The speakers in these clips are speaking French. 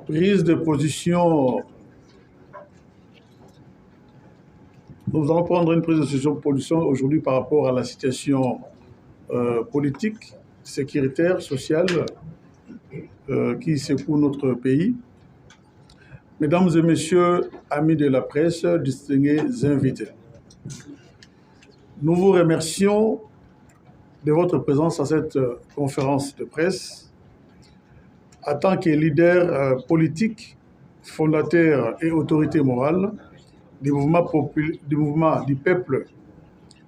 prise de position. Nous allons prendre une prise de position aujourd'hui par rapport à la situation politique, sécuritaire, sociale qui secoue notre pays. Mesdames et messieurs, amis de la presse, distingués invités, nous vous remercions de votre présence à cette conférence de presse. En tant que leader politique, fondateur et autorité morale du mouvement du peuple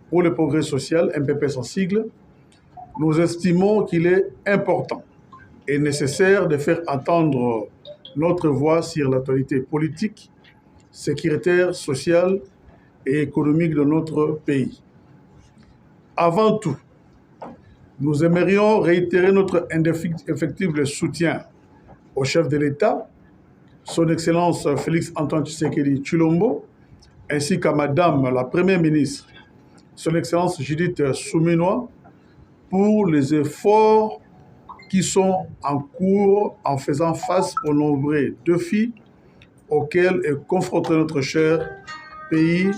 pour le progrès social, MPP sans sigle, nous estimons qu'il est important et nécessaire de faire entendre notre voix sur l'actualité politique, sécuritaire, sociale et économique de notre pays. Avant tout, nous aimerions réitérer notre indéfectible soutien au chef de l'État, son Excellence Félix-Antoine Tshisekedi Tshilombo, ainsi qu'à Madame la Première ministre, son Excellence Judith Suminwa, pour les efforts qui sont en cours en faisant face aux nombreux défis auxquels est confronté notre cher pays,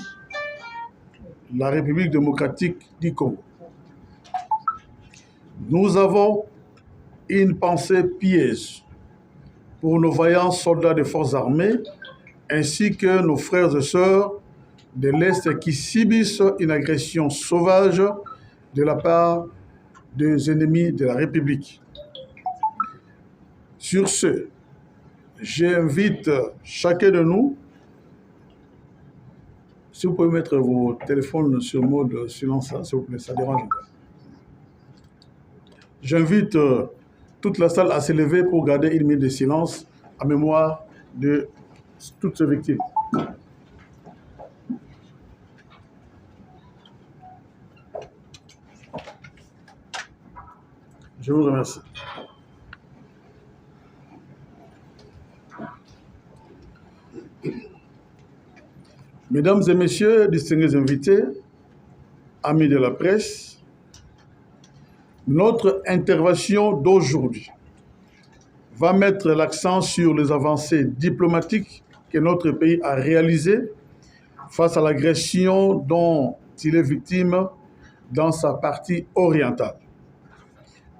la République démocratique du Congo. Nous avons une pensée pieuse pour nos vaillants soldats des forces armées ainsi que nos frères et sœurs de l'Est qui subissent une agression sauvage de la part des ennemis de la République. Sur ce, j'invite chacun de nous, si vous pouvez mettre vos téléphones sur mode silence, s'il vous plaît, ça dérange pas. J'invite toute la salle à se lever pour garder une minute de silence en mémoire de toutes ces victimes. Je vous remercie. Mesdames et messieurs, distingués invités, amis de la presse, notre intervention d'aujourd'hui va mettre l'accent sur les avancées diplomatiques que notre pays a réalisées face à l'agression dont il est victime dans sa partie orientale.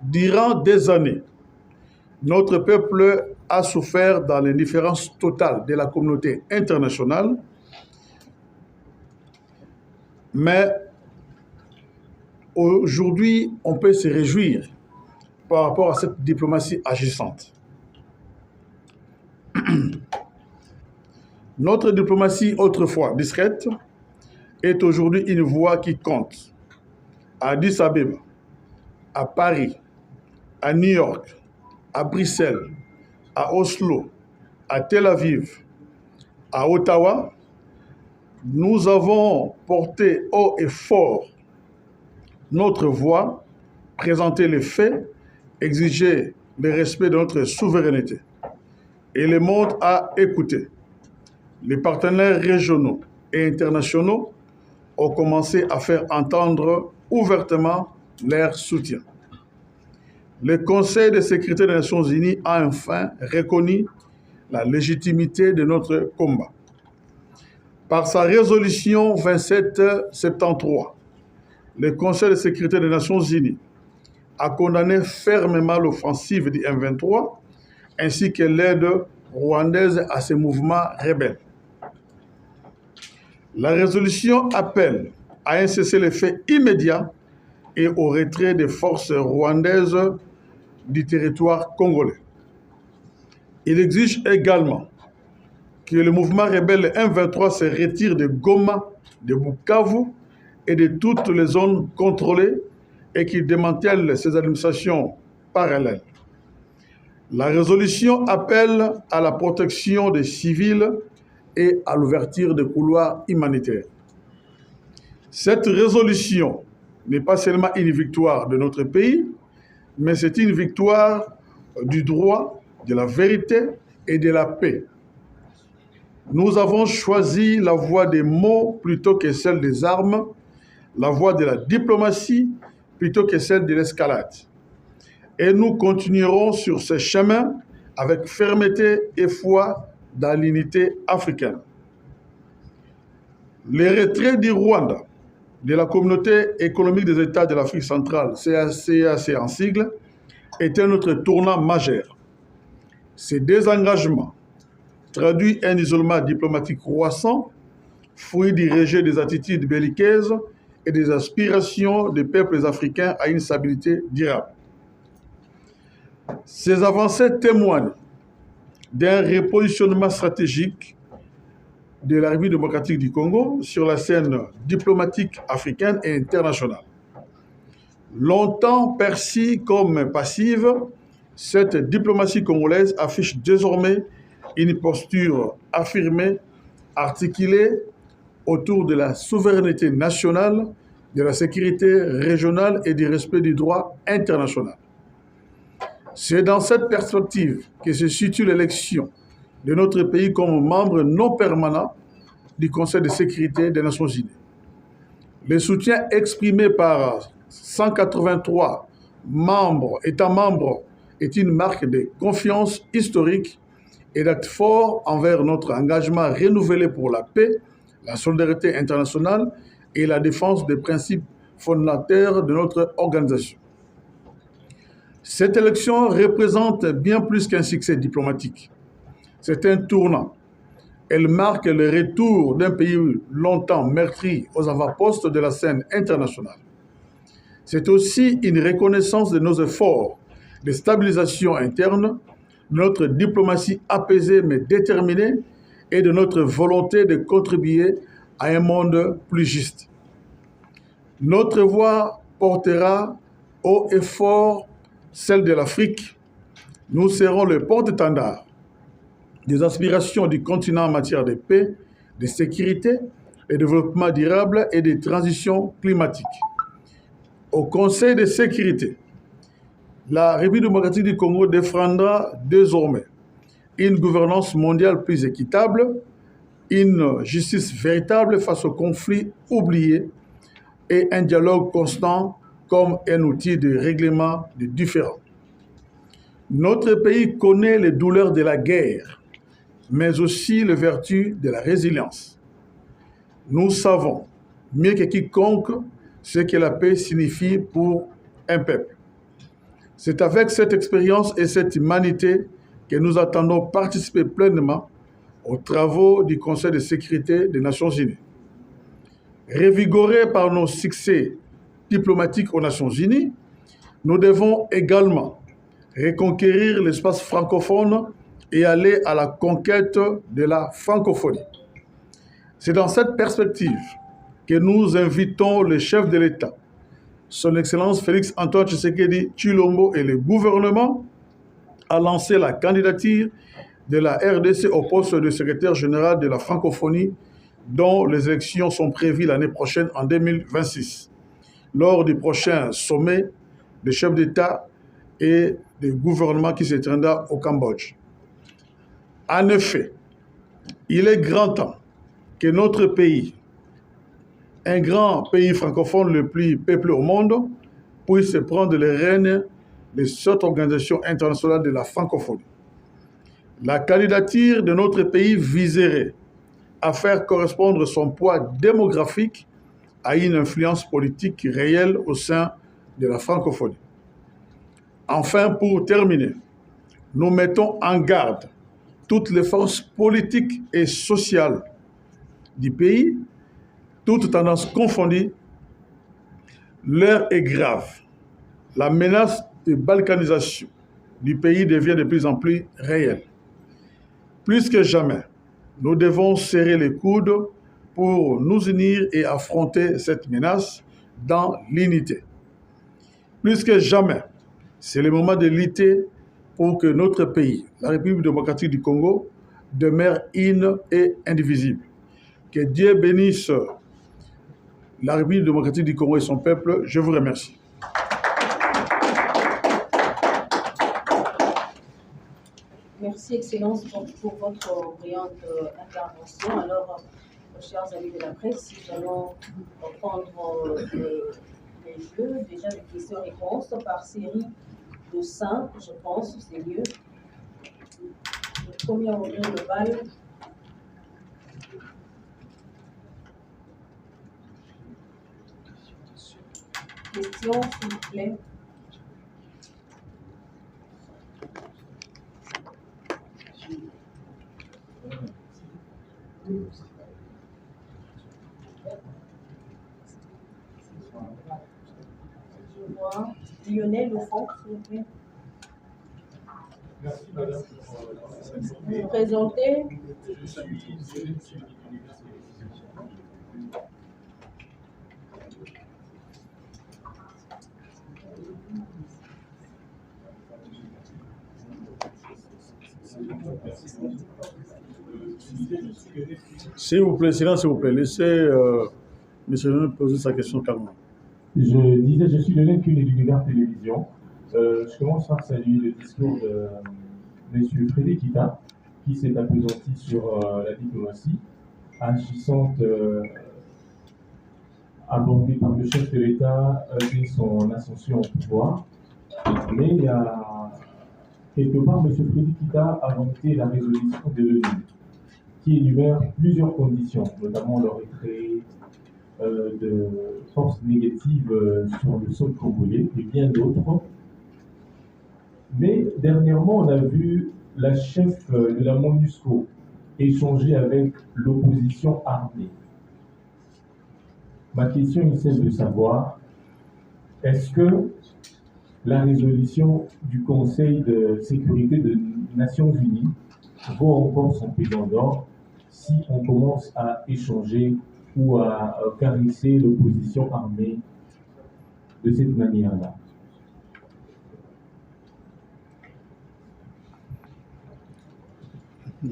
Durant des années, notre peuple a souffert dans l'indifférence totale de la communauté internationale, mais aujourd'hui, on peut se réjouir par rapport à cette diplomatie agissante. Notre diplomatie, autrefois discrète, est aujourd'hui une voix qui compte. À Addis Abeba, à Paris, à New York, à Bruxelles, à Oslo, à Tel Aviv, à Ottawa, nous avons porté haut et fort notre voix, présenté les faits, exigé le respect de notre souveraineté. Et le monde a écouté. Les partenaires régionaux et internationaux ont commencé à faire entendre ouvertement leur soutien. Le Conseil de sécurité des Nations Unies a enfin reconnu la légitimité de notre combat. Par sa résolution 2773, le Conseil de sécurité des Nations Unies a condamné fermement l'offensive du M23 ainsi que l'aide rwandaise à ces mouvements rebelles. La résolution appelle à un cessez-le-feu immédiat et au retrait des forces rwandaises du territoire congolais. Il exige également que le mouvement rebelle M23 se retire de Goma, de Bukavu et de toutes les zones contrôlées et qu'il démantèle ses administrations parallèles. La résolution appelle à la protection des civils et à l'ouverture des couloirs humanitaires. Cette résolution n'est pas seulement une victoire de notre pays, mais c'est une victoire du droit, de la vérité et de la paix. Nous avons choisi la voie des mots plutôt que celle des armes, la voie de la diplomatie plutôt que celle de l'escalade. Et nous continuerons sur ce chemin avec fermeté et foi dans l'unité africaine. Le retrait du Rwanda de la communauté économique des États de l'Afrique centrale, CAC en sigle, est un autre tournant majeur. Ce désengagement traduit un isolement diplomatique croissant, fruit du rejet des attitudes belliqueuses et des aspirations des peuples africains à une stabilité durable. Ces avancées témoignent d'un repositionnement stratégique de la République démocratique du Congo sur la scène diplomatique africaine et internationale. Longtemps perçue comme passive, cette diplomatie congolaise affiche désormais une posture affirmée, articulée autour de la souveraineté nationale, de la sécurité régionale et du respect du droit international. C'est dans cette perspective que se situe l'élection de notre pays comme membre non permanent du Conseil de sécurité des Nations Unies. Le soutien exprimé par 183 États membres est une marque de confiance historique et d'acte fort envers notre engagement renouvelé pour la paix, la solidarité internationale et la défense des principes fondateurs de notre organisation. Cette élection représente bien plus qu'un succès diplomatique. C'est un tournant. Elle marque le retour d'un pays longtemps meurtri aux avant-postes de la scène internationale. C'est aussi une reconnaissance de nos efforts de stabilisation interne, de notre diplomatie apaisée mais déterminée et de notre volonté de contribuer à un monde plus juste. Notre voix portera haut et fort celle de l'Afrique. Nous serons le porte-étendard des aspirations du continent en matière de paix, de sécurité, de développement durable et de transition climatique. Au Conseil de sécurité, la République démocratique du Congo défendra désormais une gouvernance mondiale plus équitable, une justice véritable face aux conflits oubliés et un dialogue constant comme un outil de règlement des différends. Notre pays connaît les douleurs de la guerre, mais aussi les vertus de la résilience. Nous savons, mieux que quiconque, ce que la paix signifie pour un peuple. C'est avec cette expérience et cette humanité que nous attendons participer pleinement aux travaux du Conseil de sécurité des Nations Unies. Revigorés par nos succès diplomatiques aux Nations Unies, nous devons également reconquérir l'espace francophone et aller à la conquête de la francophonie. C'est dans cette perspective que nous invitons le chef de l'État, son Excellence Félix Antoine Tshisekedi Tshilombo et le gouvernement à lancer la candidature de la RDC au poste de secrétaire général de la francophonie dont les élections sont prévues l'année prochaine en 2026, lors du prochain sommet des chefs d'État et des gouvernements qui se tiendra au Cambodge. En effet, il est grand temps que notre pays, un grand pays francophone le plus peuplé au monde, puisse prendre les rênes de cette organisation internationale de la francophonie. La candidature de notre pays viserait à faire correspondre son poids démographique à une influence politique réelle au sein de la francophonie. Enfin, pour terminer, nous mettons en garde toutes les forces politiques et sociales du pays, toutes tendances confondues. L'heure est grave. La menace de balkanisation du pays devient de plus en plus réelle. Plus que jamais, nous devons serrer les coudes pour nous unir et affronter cette menace dans l'unité. Plus que jamais, c'est le moment de lutter pour que notre pays, la République démocratique du Congo, demeure une et indivisible. Que Dieu bénisse la République démocratique du Congo et son peuple. Je vous remercie. Merci, Excellence, pour votre brillante intervention. Alors, chers amis de la presse, nous allons reprendre les jeux, déjà des questions-réponses par série de 5, je pense, c'est mieux. Première au de balle. Question, s'il vous plaît. Je vois Lionel au fond, s'il vous plaît. Merci madame. Vous vous présentez. S'il vous plaît, silence, s'il vous plaît. Laissez monsieur Lionel poser sa question calmement. Je disais, je suis Lionel Cuny d'Univers Télévision. Je commence par saluer le discours de M. Frédéric Kita, qui s'est appesanti sur la diplomatie, agissante abordée par le chef de l'État dès son ascension au pouvoir. Mais il y a quelque part, M. Frédéric Kita a vanté la résolution de l'ONU, qui énumère plusieurs conditions, notamment le retrait de forces négatives sur le sol congolais et bien d'autres. Mais dernièrement, on a vu la chef de la MONUSCO échanger avec l'opposition armée. Ma question est celle de savoir, est-ce que la résolution du Conseil de sécurité des Nations Unies vaut encore son pesant d'or si on commence à échanger ou à caresser l'opposition armée de cette manière-là?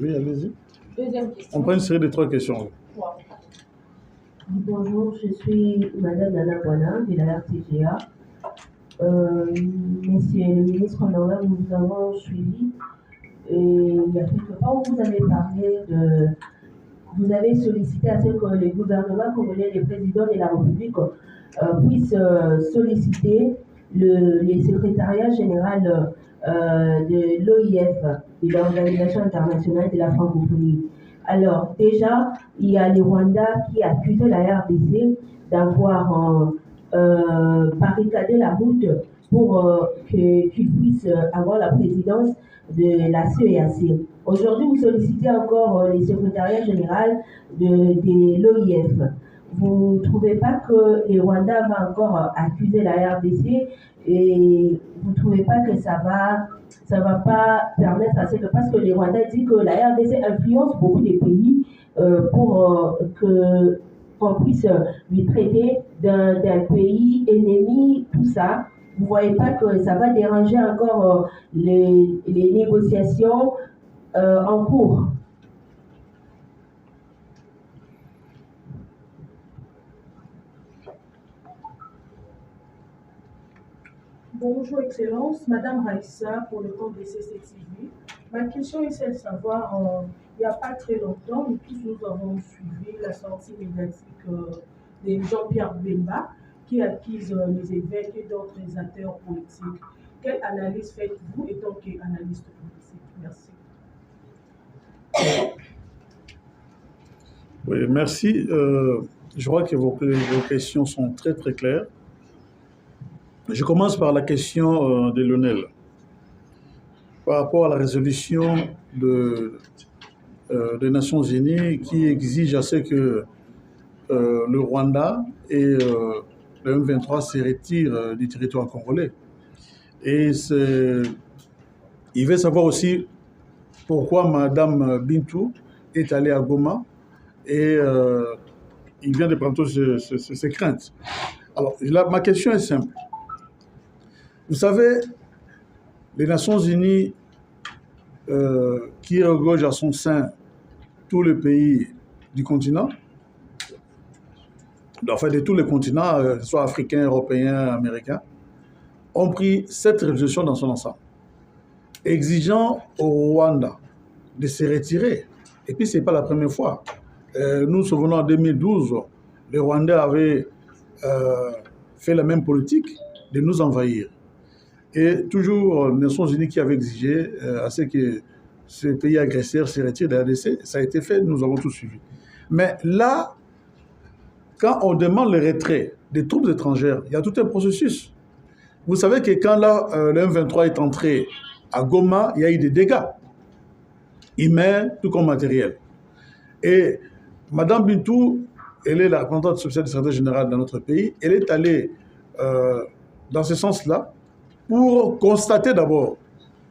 Oui, allez-y. Deuxième question. On prend une série de 3 questions. Wow. Bonjour, je suis Madame Nana Boana de la RTGA. Monsieur le ministre honoraire, nous vous avons suivi et il y a quelque part où vous avez parlé de... Vous avez sollicité à ce que le gouvernement congolais, le président de la République, puisse solliciter le secrétariat général de l'OIF, de l'Organisation internationale de la francophonie. Alors, déjà, il y a le Rwanda qui accuse la RDC d'avoir barricadé la route pour qu'il puisse avoir la présidence de la CEAC. Aujourd'hui, vous sollicitez encore le secrétariat général de l'OIF. Vous ne trouvez pas que le Rwanda va encore accuser la RDC et vous ne trouvez pas que ça va pas permettre à ce que, parce que le Rwanda dit que la RDC influence beaucoup de pays pour qu'on puisse lui traiter d'un pays ennemi, tout ça. Vous ne voyez pas que ça va déranger encore les négociations en cours? Bonjour Excellence, Madame Raissa pour le compte de CCTV. Ma question est celle de savoir, il n'y a pas très longtemps, nous tous nous avons suivi la sortie médiatique de Jean-Pierre Bemba qui accuse les évêques et d'autres acteurs politiques. Quelle analyse faites-vous étant qu'analyste politique? Merci. Oui, merci. Je crois que vos questions sont très très claires. Je commence par la question de Lionel. Par rapport à la résolution des Nations Unies qui exige à ce que le Rwanda et le M23 se retirent du territoire congolais. Et il veut savoir aussi pourquoi Madame Bintou est allée à Goma et il vient de prendre ses craintes. Alors, ma question est simple. Vous savez, les Nations Unies qui regorgent à son sein tous les pays du continent, enfin de tous les continents, soit africains, européens, américains, ont pris cette résolution dans son ensemble, exigeant au Rwanda de se retirer. Et puis, ce n'est pas la première fois. Nous nous souvenons en 2012, le Rwandais avait fait la même politique de nous envahir. Et toujours les Nations Unies qui avaient exigé à ce que ce pays agresseur se retire de la RDC. Ça a été fait, nous avons tout suivi. Mais là, quand on demande le retrait des troupes étrangères, il y a tout un processus. Vous savez que quand là, le M23 est entré à Goma, il y a eu des dégâts humains, tout comme matériels. Et Mme Bintou, elle est la représentante spéciale du secrétaire général dans notre pays, elle est allée dans ce sens-là pour constater d'abord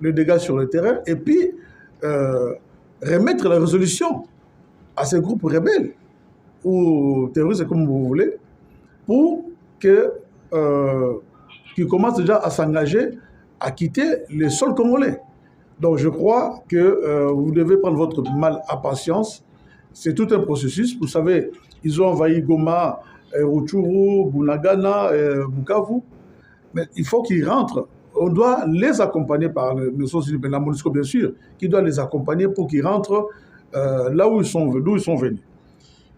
le dégât sur le terrain et puis remettre la résolution à ces groupes rebelles ou terroristes, comme vous voulez, pour qu'ils commencent déjà à s'engager à quitter le sol congolais. Donc je crois que vous devez prendre votre mal à patience. C'est tout un processus. Vous savez, ils ont envahi Goma, Rutshuru, Bunagana, Bukavu. Mais il faut qu'ils rentrent. On doit les accompagner par la MONUSCO, bien sûr, qui doit les accompagner pour qu'ils rentrent là où d'où ils sont venus.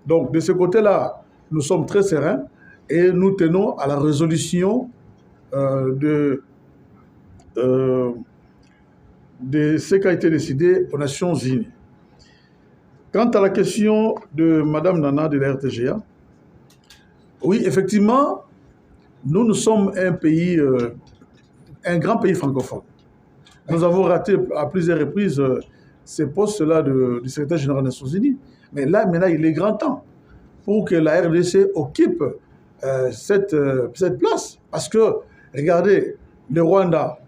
Donc, de ce côté-là, nous sommes très sereins et nous tenons à la résolution de ce qui a été décidé aux Nations Unies. Quant à la question de Mme Nana de la RTGA, oui, effectivement, nous sommes un pays, un grand pays francophone. Nous avons raté à plusieurs reprises ces postes-là du secrétaire général des Nations Unies. Mais là, maintenant, il est grand temps pour que la RDC occupe cette place. Parce que, regardez, le Rwanda,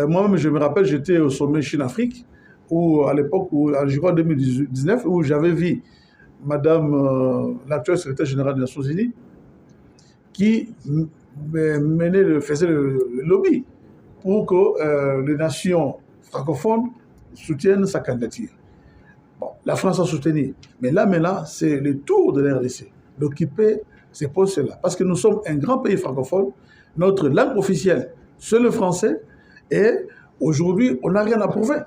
moi-même, je me rappelle, j'étais au sommet Chine-Afrique, où, à l'époque, je crois en 2019, où j'avais vu Madame, l'actuelle secrétaire générale des Nations Unies, qui faisait le lobby pour que les nations francophones soutiennent sa candidature. Bon, la France a soutenu. Mais là, maintenant, c'est le tour de la RDC d'occuper ces postes-là. Parce que nous sommes un grand pays francophone. Notre langue officielle, c'est le français. Et aujourd'hui, on n'a rien à prouver.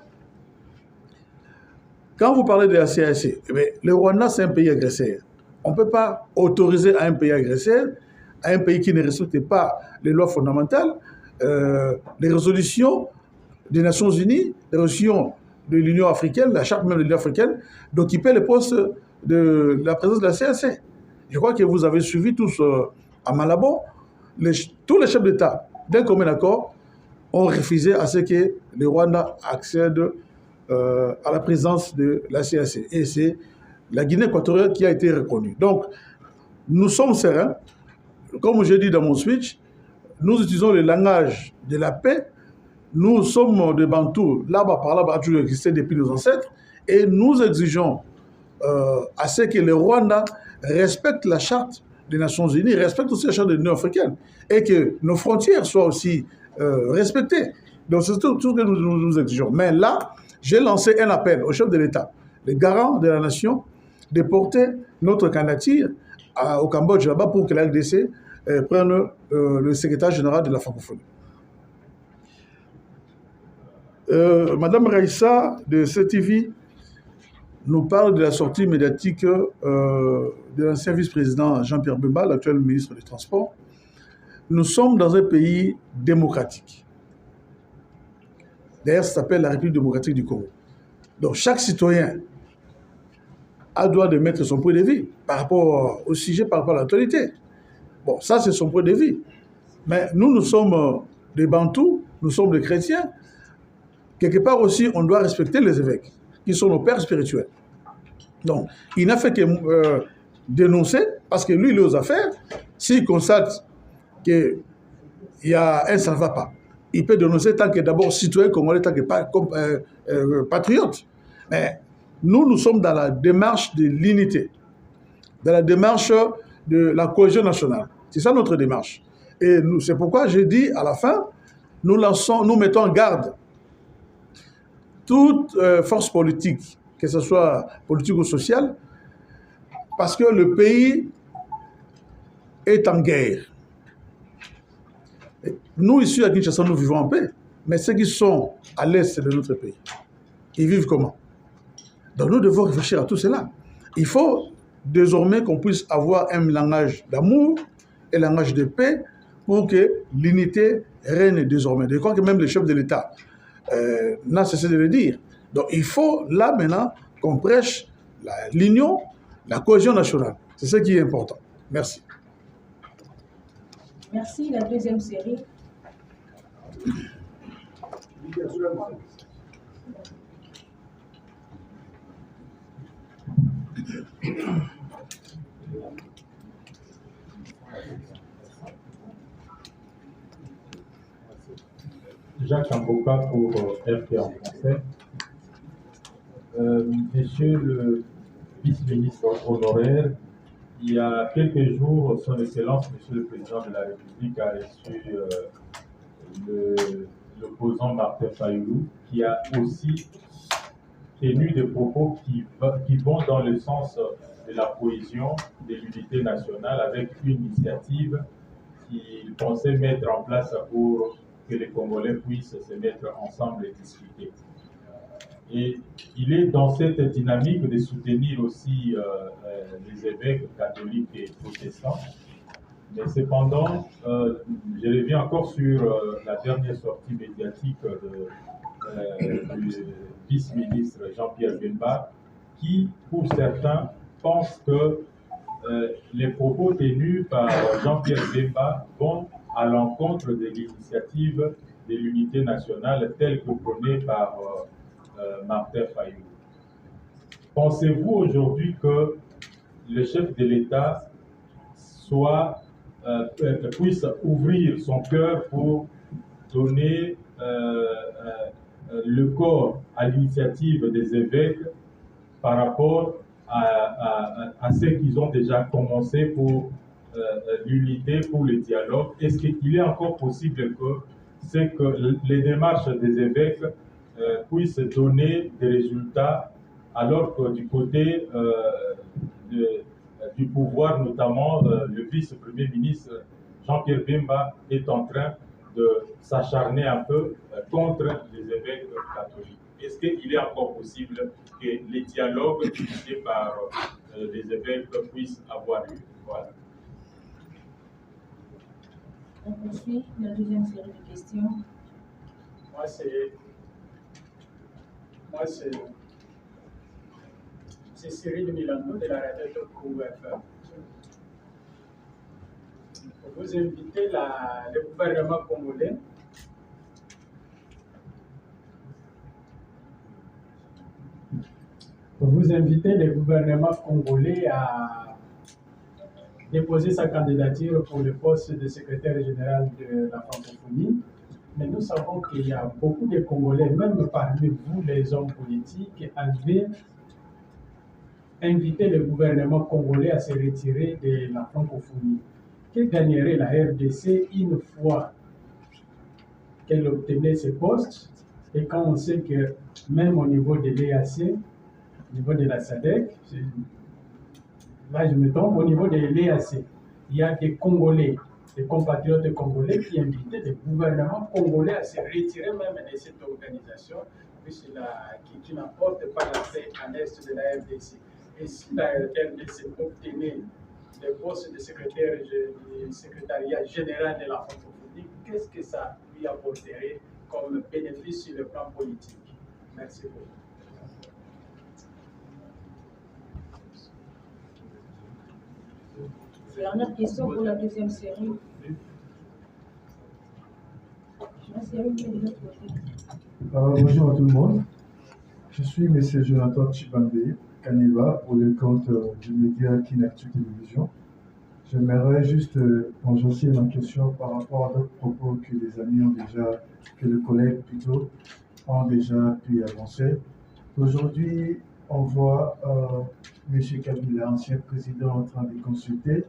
Quand vous parlez de la CAC, le Rwanda, c'est un pays agresseur. On ne peut pas autoriser à un pays agresseur, à un pays qui ne respecte pas les lois fondamentales, les résolutions des Nations Unies, les résolutions de l'Union africaine, la charte même de l'Union africaine, d'occuper le poste de la présence de la CAC. Je crois que vous avez suivi tous à Malabo, tous les chefs d'État, d'un commun accord, ont refusé à ce que le Rwanda accède à la présence de la CAC. Et c'est la Guinée équatoriale qui a été reconnue. Donc, nous sommes sereins. Comme j'ai dit dans mon speech, nous utilisons le langage de la paix. Nous sommes des Bantous, là-bas, par là-bas, a toujours existé depuis nos ancêtres. Et nous exigeons à ce que le Rwanda respecte la charte des Nations Unies, respecte aussi la charte de l'Union africaine. Et que nos frontières soient aussi respectées. Donc, c'est tout ce que nous exigeons. Mais là, j'ai lancé un appel au chef de l'État, les garants de la nation, de porter notre candidature au Cambodge là-bas pour que la RDC prenne le secrétaire général de la francophonie. Madame Raissa de CTV nous parle de la sortie médiatique de l'ancien vice-président Jean-Pierre Bemba, l'actuel ministre des Transports. Nous sommes dans un pays démocratique. D'ailleurs, ça s'appelle la République démocratique du Congo. Donc, chaque citoyen a le droit de mettre son point de vue par rapport au sujet, par rapport à l'actualité. Bon, ça, c'est son point de vue. Mais nous sommes des Bantous, nous sommes des chrétiens. Quelque part aussi, on doit respecter les évêques, qui sont nos pères spirituels. Donc, il n'a fait que dénoncer, parce que lui, il est aux affaires. S'il constate qu'il y a un ça ne va pas, il peut dénoncer tant que d'abord citoyen congolais, tant que patriote. Mais nous sommes dans la démarche de l'unité, dans la démarche de la cohésion nationale. C'est ça notre démarche. Et c'est pourquoi j'ai dit à la fin, nous mettons en garde toute force politique, que ce soit politique ou sociale, parce que le pays est en guerre. Nous, ici à Kinshasa, nous vivons en paix, mais ceux qui sont à l'est de notre pays, ils vivent comment? Donc nous devons réfléchir à tout cela. Il faut désormais qu'on puisse avoir un langage d'amour et un langage de paix pour que l'unité règne désormais. Je crois que même le chef de l'État n'a cessé de le dire. Donc il faut là maintenant qu'on prêche l'union, la cohésion nationale. C'est ce qui est important. Merci. Merci. La deuxième série. Jacques Amboka pour RT en français. Monsieur le vice-ministre honoraire, il y a quelques jours, Son Excellence, Monsieur le Président de la République a reçu l'opposant Martin Fayulu, qui a aussi tenu des propos qui vont dans le sens de la cohésion, de l'unité nationale, avec une initiative qu'il pensait mettre en place pour que les Congolais puissent se mettre ensemble et discuter. Et il est dans cette dynamique de soutenir aussi les évêques catholiques et protestants. Mais cependant, je reviens encore sur la dernière sortie médiatique du vice-ministre Jean-Pierre Bemba, qui, pour certains, pense que les propos tenus par Jean-Pierre Bemba vont à l'encontre de l'initiative de l'unité nationale telle que prônée par Martin Fayulu. Pensez-vous aujourd'hui que le chef de l'État puisse ouvrir son cœur pour donner le corps à l'initiative des évêques par rapport à ce qu'ils ont déjà commencé pour l'unité, pour le dialogue? Est-ce qu'il est encore possible que les démarches des évêques puissent donner des résultats, alors que du côté du pouvoir, notamment le vice-premier ministre Jean-Pierre Bemba est en train de s'acharner un peu contre les évêques catholiques? Est-ce qu'il est encore possible que les dialogues initiés par les évêques puissent avoir lieu? Voilà. On poursuit la deuxième série de questions. C'est Cyril Milano de la radio QFM. Vous invitez le gouvernement congolais à déposer sa candidature pour le poste de secrétaire général de la francophonie. Mais nous savons qu'il y a beaucoup de Congolais, même parmi vous, les hommes politiques, avaient invité le gouvernement congolais à se retirer de la francophonie. Que gagnerait la RDC une fois qu'elle obtenait ce poste? Et quand on sait que même au niveau de l'EAC, au niveau de la SADC, là je me trompe, au niveau de l'EAC, il y a des Congolais, des compatriotes congolais qui invitaient le gouvernement congolais à se retirer même de cette organisation, qui n'apporte pas la paix en est de la RDC. Et si la RDC obtenait le poste de secrétariat général de la francophonie, qu'est-ce que ça lui apporterait comme bénéfice sur le plan politique? Merci beaucoup. Dernière question pour la deuxième série. La série qui est de l'autre côté. Bonjour à tout le monde. Je suis M. Jonathan Chibambe Kaneva pour le compte du média Kinactu Télévision. J'aimerais juste enjoliver ma question par rapport à d'autres propos que les amis que le collègue plutôt ont déjà pu avancer. Aujourd'hui, on voit M. Kabila, ancien président, en train de consulter.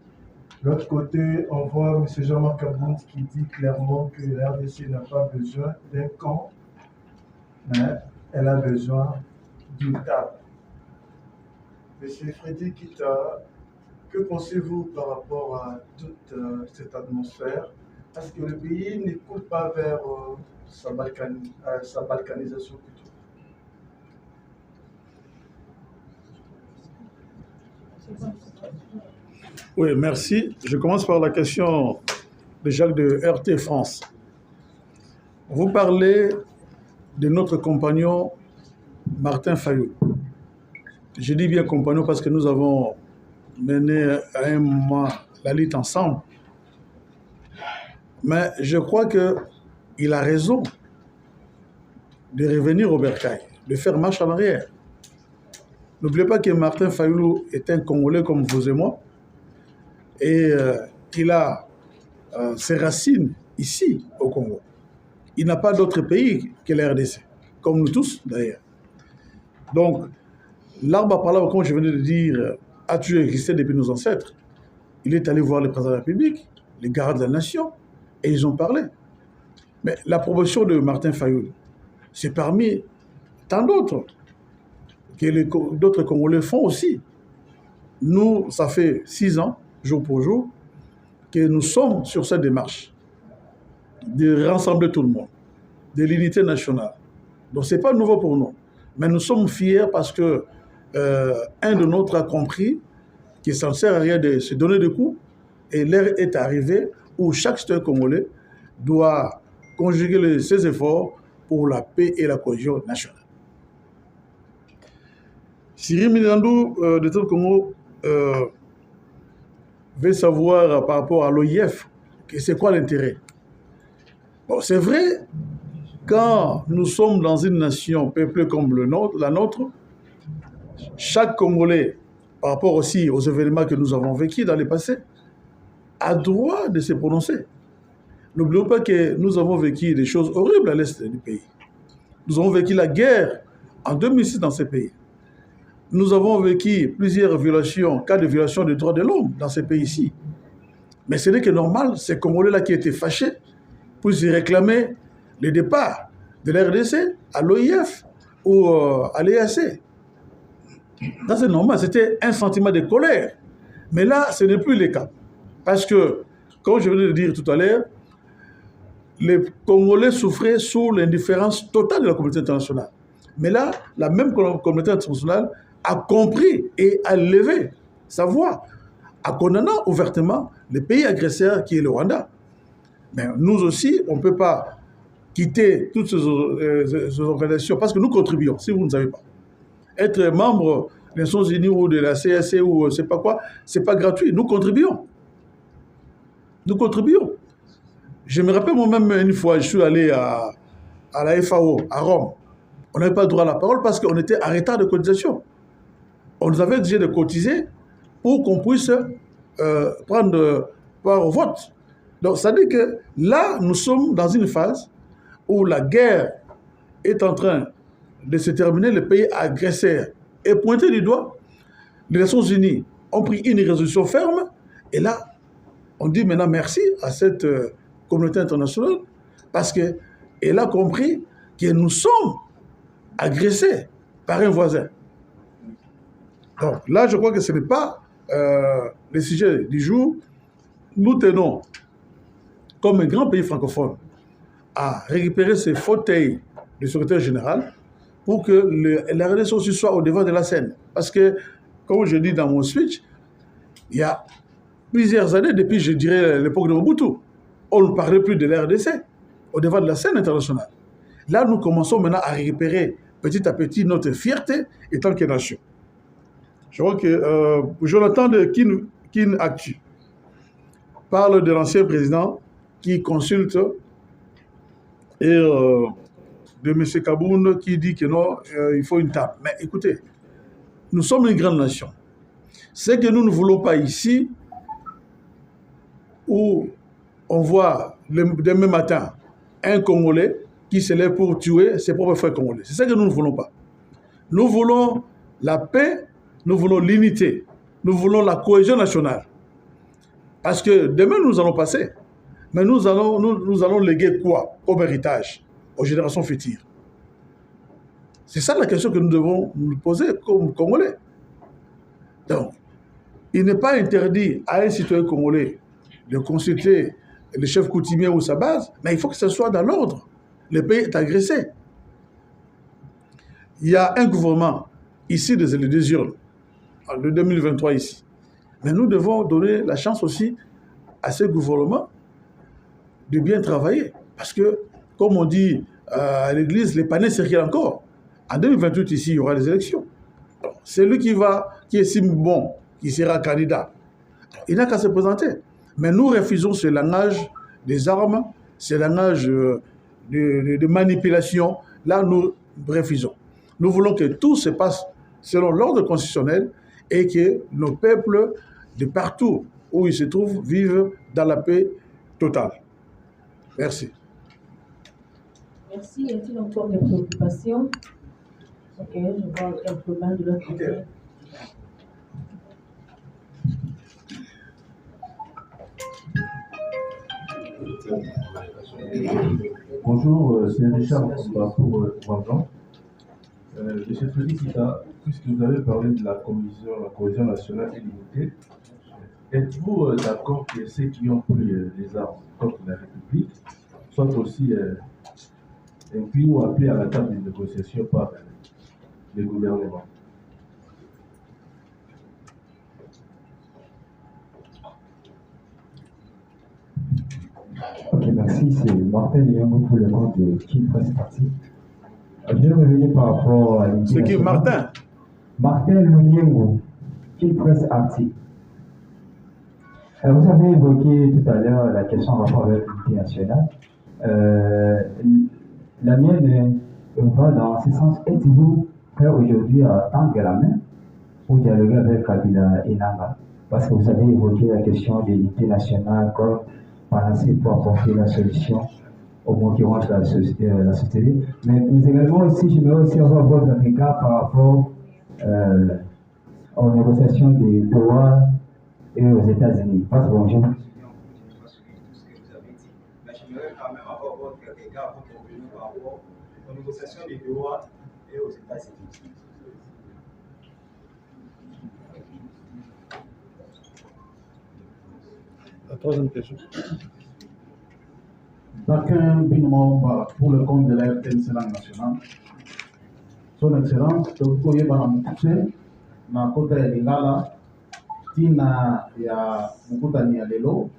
De l'autre côté, on voit M. Jean-Marc Abound qui dit clairement que la RDC n'a pas besoin d'un camp, mais elle a besoin d'une table. M. Frédéric Kita, que pensez-vous par rapport à toute cette atmosphère? Est-ce que le pays ne coule pas vers sa balkanisation plutôt? Oui, merci. Je commence par la question de Jacques de RT France. Vous parlez de notre compagnon Martin Fayulu. Je dis bien compagnon parce que nous avons mené à un moment la lutte ensemble. Mais je crois qu'il a raison de revenir au bercail, de faire marche en arrière. N'oubliez pas que Martin Fayulu est un Congolais comme vous et moi, et il a ses racines ici au Congo. Il n'a pas d'autre pays que la RDC, comme nous tous d'ailleurs. Donc, l'arbre à parole, comme je venais de dire, a toujours existé depuis nos ancêtres. Il est allé voir le président de la République, les garants de la nation, et ils ont parlé. Mais la promotion de Martin Fayulu, c'est parmi tant d'autres que d'autres Congolais font aussi. Nous, ça fait 6 ans, jour pour jour, que nous sommes sur cette démarche de rassembler tout le monde, de l'unité nationale. Donc, ce n'est pas nouveau pour nous. Mais nous sommes fiers parce que un de nôtres a compris qu'il ne s'en sert à rien de se donner des coups, et l'heure est arrivée où chaque citoyen congolais doit conjuguer ses efforts pour la paix et la cohésion nationale. Cyril Minandou de tout le Congo veut savoir par rapport à l'OIF, c'est quoi l'intérêt. Bon, c'est vrai, quand nous sommes dans une nation peuplée comme la nôtre, chaque Congolais, par rapport aussi aux événements que nous avons vécus dans le passé, a droit de se prononcer. N'oublions pas que nous avons vécu des choses horribles à l'est du pays. Nous avons vécu la guerre en 2006 dans ce pays. Nous avons vécu plusieurs violations, cas de violation des droits de l'homme dans ce pays-ci. Mais ce n'est que normal, ces Congolais-là qui étaient fâchés pour y réclamer le départ de la RDC à l'OIF ou à l'EAC. Ça, c'est normal, c'était un sentiment de colère. Mais là, ce n'est plus le cas. Parce que, comme je venais de dire tout à l'heure, les Congolais souffraient sous l'indifférence totale de la communauté internationale. Mais là, la même communauté internationale a compris et a levé sa voix, en condamnant ouvertement le pays agresseur qui est le Rwanda. Mais nous aussi, on ne peut pas quitter toutes ces organisations parce que nous contribuons, si vous ne savez pas. Être membre des Nations Unies ou de la CSC ou je ne sais pas quoi, ce n'est pas gratuit. Nous contribuons. Nous contribuons. Je me rappelle moi-même une fois, je suis allé à la FAO, à Rome. On n'avait pas le droit à la parole parce qu'on était en retard de cotisation. On nous avait exigé de cotiser pour qu'on puisse prendre part au vote. Donc, ça dit que là, nous sommes dans une phase où la guerre est en train de se terminer, le pays agresseur est pointé du doigt. Les Nations Unies ont pris une résolution ferme et là, on dit maintenant merci à cette communauté internationale parce qu'elle a compris que nous sommes agressés par un voisin. Donc là, je crois que ce n'est pas le sujet du jour. Nous tenons, comme un grand pays francophone, à récupérer ces fauteuils du secrétaire général pour que la RDC aussi soit au devant de la scène. Parce que, comme je dis dans mon speech, il y a plusieurs années, depuis, je dirais, l'époque de Mobutu, on ne parlait plus de la RDC au devant de la scène internationale. Là, nous commençons maintenant à récupérer petit à petit notre fierté en tant que nation. Je crois que Jonathan de Kin Actu parle de l'ancien président qui consulte et de M. Kaboun qui dit que non, il faut une table. Mais écoutez, nous sommes une grande nation. C'est que nous ne voulons pas ici où on voit demain matin un Congolais qui se lève pour tuer ses propres frères congolais. C'est ça que nous ne voulons pas. Nous voulons la paix, nous voulons l'unité, nous voulons la cohésion nationale. Parce que demain, nous allons passer. Mais nous allons léguer quoi comme héritage aux générations futures? C'est ça la question que nous devons nous poser comme Congolais. Donc, il n'est pas interdit à un citoyen congolais de consulter le chef coutumier ou sa base, mais il faut que ce soit dans l'ordre. Le pays est agressé. Il y a un gouvernement ici des urnes, en 2023 ici. Mais nous devons donner la chance aussi à ce gouvernement de bien travailler. Parce que, comme on dit à l'église, les panais circulent encore. En 2028, ici, il y aura des élections. C'est lui qui estime bon, qui sera candidat. Il n'a qu'à se présenter. Mais nous refusons ce langage des armes, ce langage de manipulation. Là, nous refusons. Nous voulons que tout se passe selon l'ordre constitutionnel et que nos peuples, de partout où ils se trouvent, vivent dans la paix totale. Merci. Merci. Y a-t-il encore des préoccupations? Ok, je vois quelques mains de l'autre côté. Bonjour, c'est Richard pour Vandon. Monsieur Félicita, puisque vous avez parlé de la cohésion nationale et l'unité, êtes-vous d'accord que ceux qui ont pris les armes contre la République soient aussi inclus ou appelés à la table de négociation par le gouvernement? Ok, merci. C'est Martin Liango pour le compte de King Press Party. Je vais revenir par rapport à l'unité. C'est qui, nationale. Martin? Martin Liango, King Press Party. Vous avez évoqué tout à l'heure la question en rapport avec l'unité nationale. La mienne va dans ce sens. Êtes-vous prêt aujourd'hui à tendre la main pour dialoguer avec Kabila et Nanga? Parce que vous avez évoqué la question de l'unité nationale comme panacée pour apporter la solution au mot qui range la société. Mais également aussi, j'aimerais aussi avoir votre regard par rapport aux négociations de Doha et aux États-Unis. Parce que bonjour. J'aimerais quand même avoir votre regard, votre opinion par rapport aux négociations de Doha et aux États-Unis. La troisième question. Chacun binement pour le compte de la RTNC nationale. Son Excellence, Dr. Yebana Mukuse, na kota ya Lingala, tina ya mukutani ya lelo,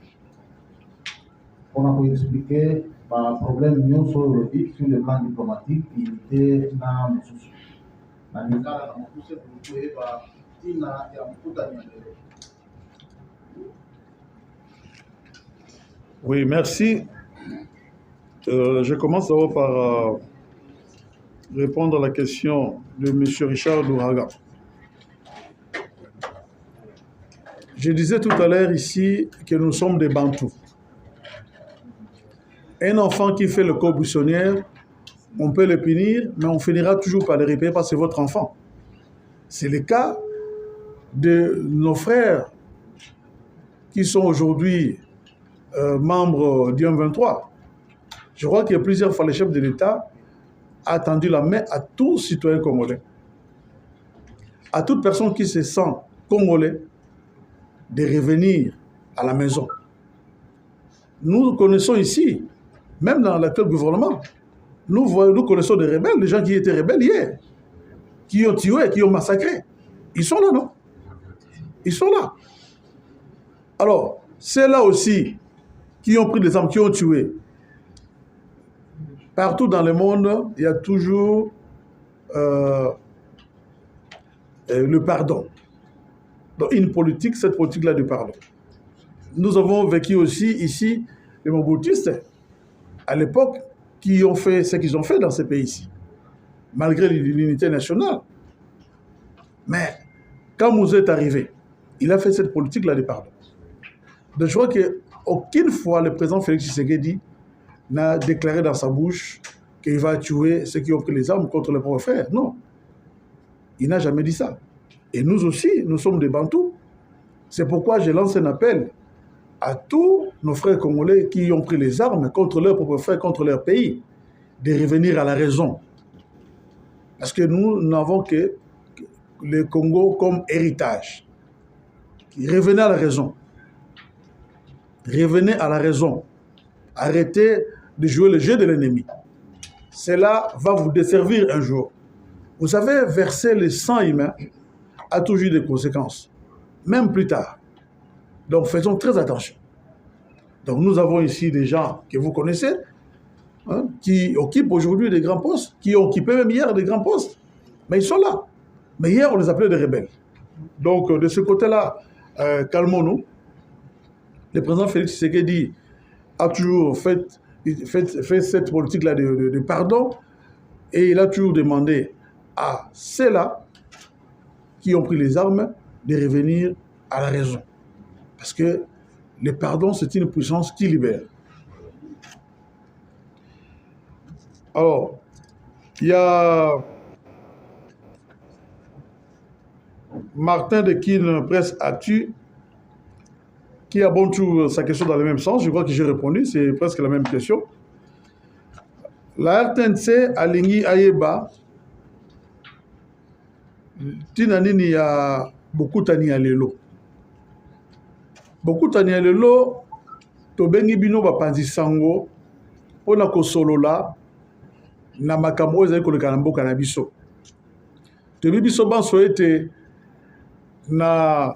on a pu expliquer le problème nyonso aujourd'hui sur le plan diplomatique, unité na mususu. Na Lingala na Mukuse, Dr. Yebana, tina ya mukutani ya lelo. Oui, merci. Je commence d'abord par répondre à la question de M. Richard Douraga. Je disais tout à l'heure ici que nous sommes des Bantous. Un enfant qui fait le corps buissonnière, on peut le punir, mais on finira toujours par le réparer parce que c'est votre enfant. C'est le cas de nos frères qui sont aujourd'hui membres du M23. Je crois qu'il y a plusieurs fois le chef de l'État a tendu la main à tous citoyens congolais, à toute personne qui se sent congolais, de revenir à la maison. Nous connaissons ici, même dans l'actuel gouvernement, nous connaissons des rebelles, des gens qui étaient rebelles hier, qui ont tué, qui ont massacré. Ils sont là, non? Ils sont là. Alors, c'est là aussi qui ont pris des armes, qui ont tué. Partout dans le monde, il y a toujours le pardon. Donc une politique, cette politique-là du pardon. Nous avons vécu aussi ici les Mobutistes, à l'époque, qui ont fait ce qu'ils ont fait dans ces pays-ci, malgré l'unité nationale. Mais quand Mouzé est arrivé, il a fait cette politique-là du pardon. Donc je crois qu'aucune fois le président Félix Tshisekedi n'a déclaré dans sa bouche qu'il va tuer ceux qui ont pris les armes contre les pauvres frères. Non. Il n'a jamais dit ça. Et nous aussi, nous sommes des Bantous. C'est pourquoi je lance un appel à tous nos frères congolais qui ont pris les armes contre leurs propres frères, contre leur pays, de revenir à la raison. Parce que nous n'avons que le Congo comme héritage. Revenez à la raison. Revenez à la raison. Arrêtez de jouer le jeu de l'ennemi. Cela va vous desservir un jour. Vous savez, verser le sang humain a toujours des conséquences, même plus tard. Donc faisons très attention. Donc nous avons ici des gens que vous connaissez, hein, qui occupent aujourd'hui des grands postes, qui ont occupé même hier des grands postes. Mais ils sont là. Mais hier, on les appelait des rebelles. Donc, de ce côté-là, calmons-nous. Le président Félix Tshisekedi a toujours fait cette politique-là de pardon, et il a toujours demandé à ceux-là qui ont pris les armes de revenir à la raison. Parce que le pardon, c'est une puissance qui libère. Alors, il y a Martin de Kin, Presse Actu, qui a bon tout sa question dans le même sens. Je crois que j'ai répondu, c'est presque la même question. La RTNC a Lingi Ayeba, Tinanini a beaucoup tani alelo. Beaucoup tani alelo, Tobengi Bino Bapanzi Sango, on a Kosolola, na makambo ezali koleka na mboka na biso. Tobi biso banso ete na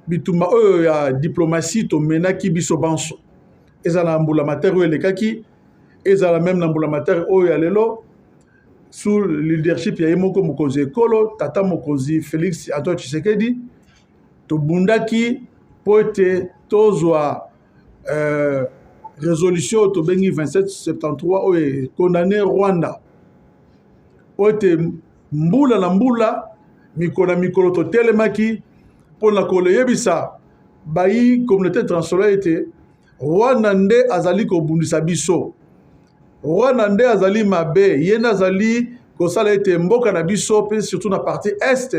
bituma oyo ya diplomatie to menaki biso banso. Ezala mbula matere oyo elekaki, ezala même na mbula matere oyo ya lelo sous le leadership ya Yemoko Mokonzi Ekolo, Tata Mokonzi Félix Antoine Tshisekedi, to bundaki po ete tozwa résolution to bengi 2773 oyo condamné Rwanda. Po ete mbula na mbula mikolo na mikolo to telemaki pour la koleyebisa bayi communauté internationale ete Rwanda nde azali ko bundisa biso. Rwanda nde azali mabe, yena azali kosala ete mboka na biso pe surtout na partie est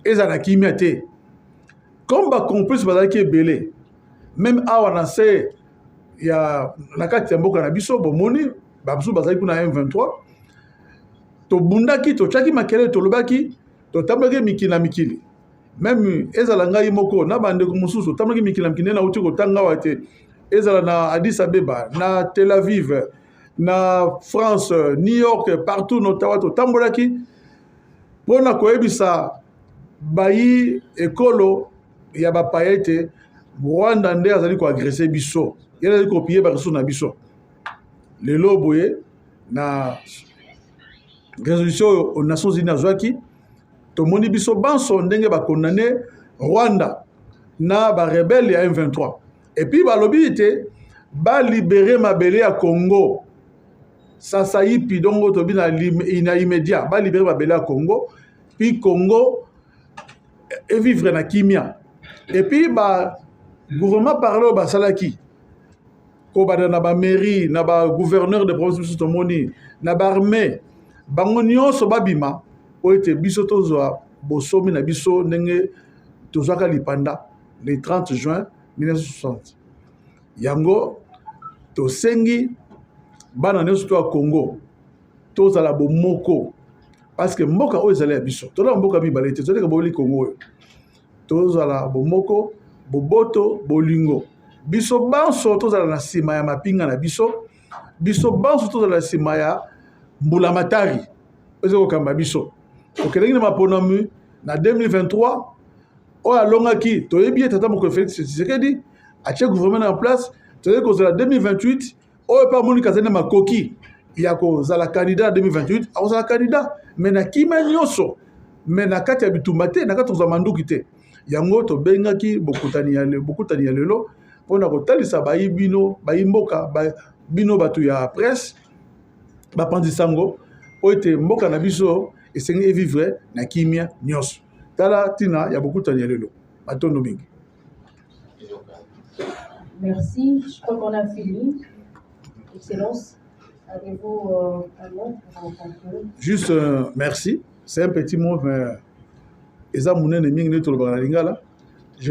ezana kimia te. Comme ba complice bazali ebele. Même awa na se ya nakati ya mboka na biso bomoni babusu bazali kuna M23 to bundaki to chaki makele to lobaki to tambaki mikili na mikili. Même ezala ngai moko na bande ko mususu tambaki mikili na mikili na uti ko tanga wate ezala na Addis Abeba na Tel Aviv na France, New York, partout notamment to tambolaki pona koyebisa bayi ekolo ya ba paete Rwanda nde azali ko agresser biso. Il a copié par son abisso. Le loboye na résolution aux Nations Unies azwaki to moni biso banso ndenge ba condamné Rwanda na ba rebelle ya M23. Et puis ba lobité ba libérer mabele à Congo. Ça saïpi donc to bina ina immédiat ba libérer mabele à Congo puis Congo et vivre na kimia. Et puis ba gouvernement parle ba salaki ko bada na ba mairie na ba gouverneur de province to moni na ba armée bango nyonso babima o ete biso tozwa bosomi na biso ndenge tozwaka lipanda le 30 juin 1960 yango tosengi bana nyonso to Congo tozala bomoko parce que mboka oyo ezali ya biso tola mboka mibale te tozalaka boli Congo tozala bomoko boboto bolingo biso banso tozala na sima ya mapinga na biso biso banso tozala na sima ya mbula matari ezoko kamba biso okelengi na maponami na 2023 oyo alongaki toyebi tata moko Félix Tshisekedi atie gouvernement en place toyebi kozala 2028 oyo pa moni kazali na makoki ya kozala candidat 2028 akozala candidat mais na kima nyonso mais na kati ya bitumba te na kati kozala manduki te yango tobengaki bokutani ya lelo mpona kotalisa bayi bino bayi mboka bino bato ya presse bapanzi sango oyo ete mboka na biso esengi evivre na kimia nyonso tala tina ya bokutani ya lelo matondo mingi. Merci, je crois qu'on a fini. Excellence, avez-vous un mot pour conclure? Juste merci, c'est un petit mot mais je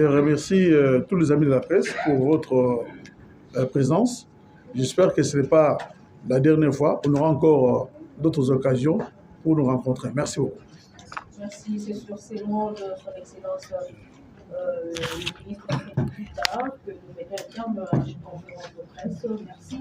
remercie tous les amis de la presse pour votre présence. J'espère que ce n'est pas la dernière fois. On aura encore d'autres occasions pour nous rencontrer. Merci beaucoup. Merci. C'est sur ces mots de son Excellence le ministre Félix Tshisekedi que nous mettons un terme à cette conférence de presse. Merci.